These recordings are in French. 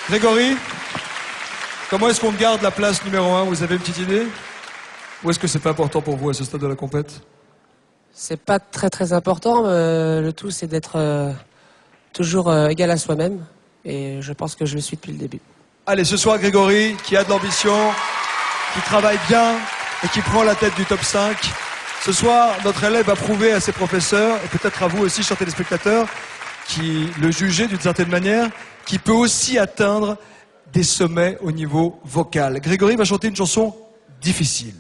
Grégory, comment est-ce qu'on garde la place numéro 1? Vous avez une petite idée? Ou est-ce que c'est pas important pour vous à ce stade de la compète? C'est pas très important. Le tout, c'est d'être toujours égal à soi-même. Et je pense que je le suis depuis le début. Allez, ce soir, Grégory, qui a de l'ambition, qui travaille bien et qui prend la tête du top 5. Ce soir, notre élève va prouver à ses professeurs, et peut-être à vous aussi, chers téléspectateurs, qui le jugez d'une certaine manière, qui peut aussi atteindre des sommets au niveau vocal. Grégory va chanter une chanson difficile.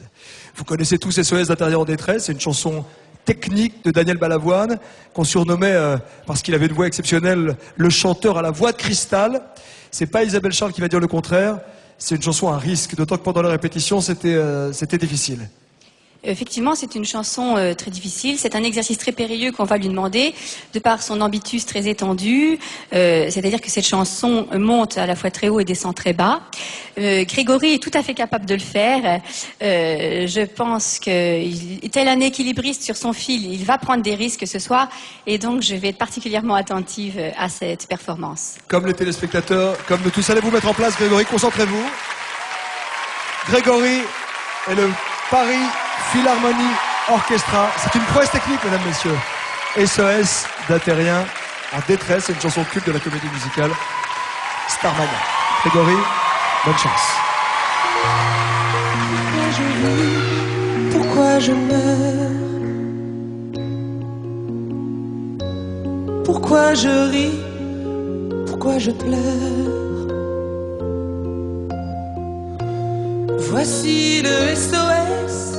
Vous connaissez tous SOS d'Intérieur en détresse, c'est une chanson technique de Daniel Balavoine, qu'on surnommait, parce qu'il avait une voix exceptionnelle, le chanteur à la voix de cristal. C'est pas Isabelle Charles qui va dire le contraire, c'est une chanson à risque, d'autant que pendant la répétition, c'était difficile. Effectivement, c'est une chanson très difficile. C'est un exercice très périlleux qu'on va lui demander, de par son ambitus très étendu. C'est-à-dire que cette chanson monte à la fois très haut et descend très bas. Grégory est tout à fait capable de le faire. Je pense que, tel un équilibriste sur son fil, il va prendre des risques ce soir. Et donc, je vais être particulièrement attentive à cette performance. Comme les téléspectateurs, comme nous tous, allez vous mettre en place, Grégory, concentrez-vous. Grégory est le Paris Philharmonie Orchestra. C'est une prouesse technique, mesdames, messieurs. SOS d'Intérieur en détresse, c'est une chanson culte de la comédie musicale Starman. Grégory, bonne chance. Pourquoi je meurs? Pourquoi je ris? Pourquoi je pleure? Voici le SOS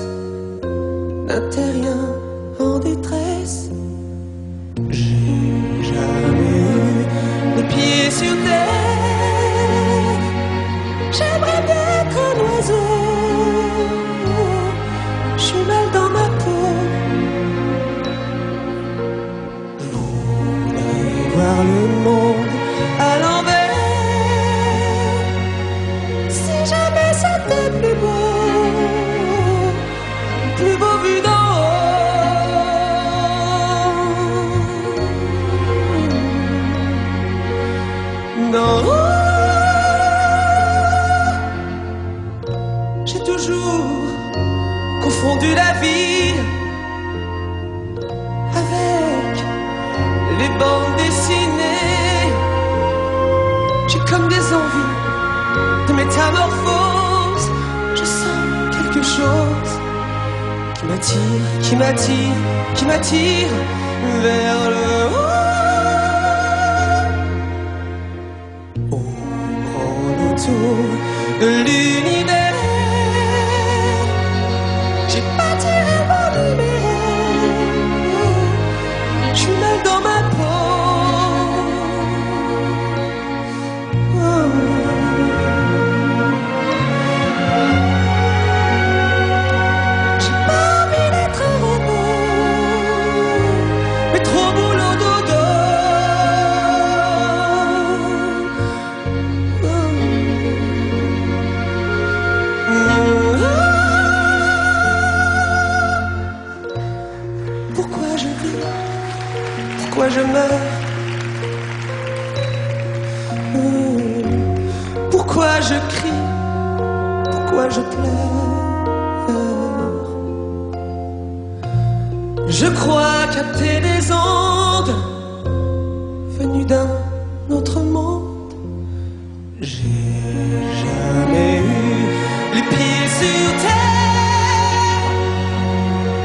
d'un terrien en détresse. J'ai jamais eu les pieds sur terre. J'aimerais bien être un oiseau. Je suis mal dans ma peau. Je voudrais voir le monde à l'envers. Si jamais c'était plus beau vu d'en haut. D'en haut, j'ai toujours confondu la vie avec les bandes dessinées. J'ai comme des envies de métamorphose. Je sens quelque chose qui m'attire vers le haut. On prend le tour de l'univers. J'ai pas tiré mon numéro. Je suis mal dans ma peau. Pourquoi je meurs? Pourquoi je crie? Pourquoi je pleure? Je crois capter des ondes venues d'un autre monde. J'ai jamais eu les pieds sur terre.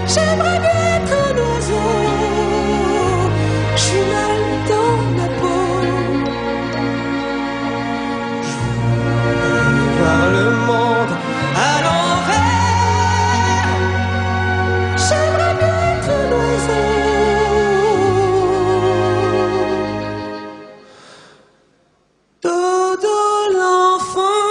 J'aimerais bien être un oiseau. Je suis mal dans ma peau. Je voudrais voir le monde à l'envers. J'aimerais bien être un oiseau. Dodo l'enfant.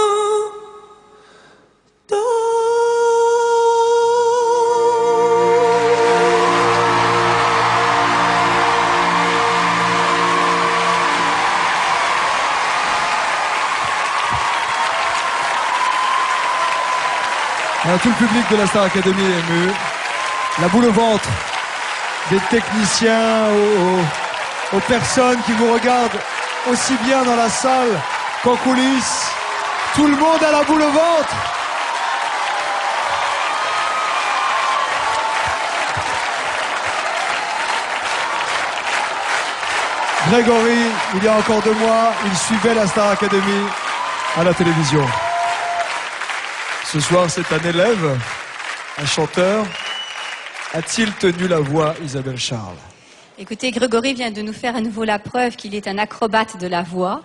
Tout le public de la Star Academy est ému. La boule au ventre des techniciens aux personnes qui vous regardent aussi bien dans la salle qu'en coulisses. Tout le monde a la boule au ventre. Grégory, il y a encore 2 mois, il suivait la Star Academy à la télévision. Ce soir, c'est un élève, un chanteur. A-t-il tenu la voix, Isabelle Charles? Écoutez, Grégory vient de nous faire à nouveau la preuve qu'il est un acrobate de la voix.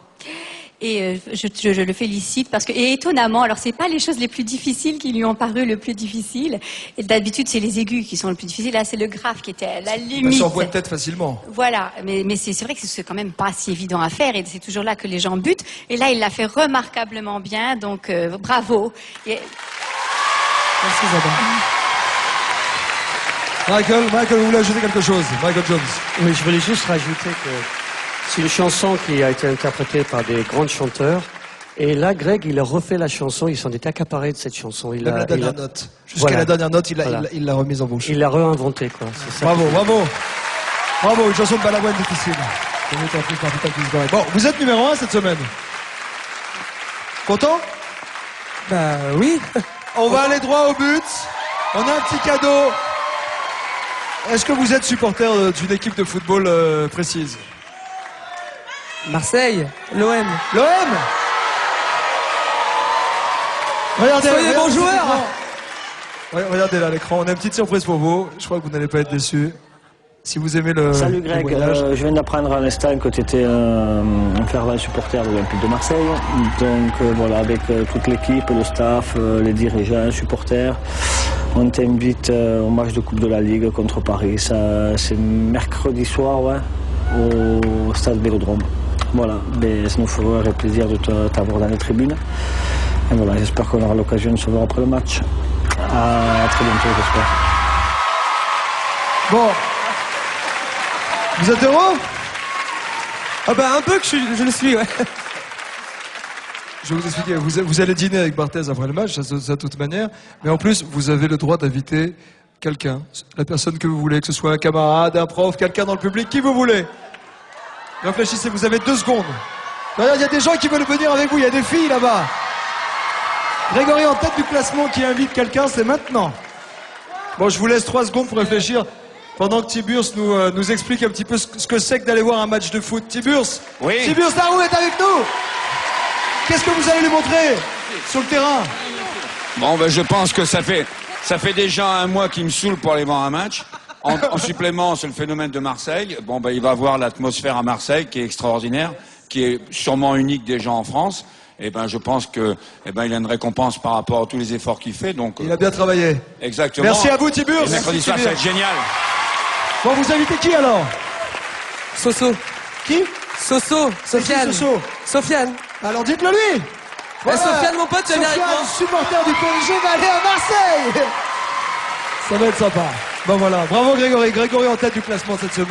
Et je le félicite parce que, et étonnamment, alors c'est pas les choses les plus difficiles qui lui ont paru le plus difficiles. Et d'habitude, c'est les aigus qui sont le plus difficiles. Là, c'est le grave qui était à la limite. Ça s'envoie de tête facilement. Voilà, mais c'est vrai que c'est quand même pas si évident à faire et c'est toujours là que les gens butent. Et là, il l'a fait remarquablement bien, donc bravo. Et... Merci, Isabelle. Michael, vous voulez ajouter quelque chose? Michael Jones. Oui, je voulais juste rajouter que c'est une chanson qui a été interprétée par des grands chanteurs. Et là, Greg, il a refait la chanson, il s'en est accaparé de cette chanson. Même la dernière note. Jusqu'à la dernière note, il l'a remise en bouche. Il l'a réinventée, quoi. Ça Bravo, une chanson de Balavoine difficile. Bon, vous êtes numéro 1 cette semaine. Content? Bah oui. On va aller droit au but. On a un petit cadeau. Est-ce que vous êtes supporter d'une équipe de football précise? Marseille, l'OM. L'OM? Regardez, Soyez bons joueurs. Regardez là à l'écran, on a une petite surprise pour vous. Je crois que vous n'allez pas être déçus. Si vous aimez le Salut Greg, je viens d'apprendre à l'instant que tu étais un fervent supporter de l'Olympique de Marseille. Donc voilà, avec toute l'équipe, le staff, les dirigeants, supporters, on t'invite au match de Coupe de la Ligue contre Paris. C'est mercredi soir, ouais, au stade Vélodrome. Voilà, mais ça nous ferait plaisir de t'avoir dans les tribunes. Et voilà, j'espère qu'on aura l'occasion de se voir après le match. À très bientôt, j'espère. Bon. Vous êtes heureux? Ah bah un peu que je le suis, ouais. Je vais vous expliquer. Vous allez dîner avec Barthez après le match, ça de toute manière. Mais en plus, vous avez le droit d'inviter quelqu'un, la personne que vous voulez, que ce soit un camarade, un prof, quelqu'un dans le public, qui vous voulez. Réfléchissez, vous avez 2 secondes. Regarde, il y a des gens qui veulent venir avec vous, il y a des filles là-bas. Grégory en tête du classement qui invite quelqu'un, c'est maintenant. Bon, je vous laisse 3 secondes pour réfléchir. Pendant que Tiburce nous explique un petit peu ce que c'est que d'aller voir un match de foot. Tiburce, oui. Tiburce Darou est avec nous. Qu'est-ce que vous allez lui montrer sur le terrain? Bon, ben, je pense que ça fait déjà 1 mois qu'il me saoule pour aller voir un match. En supplément, c'est le phénomène de Marseille. Bon, ben, il va voir l'atmosphère à Marseille, qui est extraordinaire, qui est sûrement unique déjà en France. Et ben, je pense que, il a une récompense par rapport à tous les efforts qu'il fait. Donc, il a bien travaillé. Exactement. Merci à vous, Tiburce. Et mercredi soir, ça va être génial. Bon, vous invitez qui alors? Soso. Qui? Soso. Sofiane. Soso. Sofiane. Alors dites-le lui. Voilà. Sofiane, mon pote, tu viens avec moi. Sofiane, supporter du PSG, va aller à Marseille. Ça va être sympa. Bon voilà, bravo Grégory. Grégory en tête du classement cette semaine.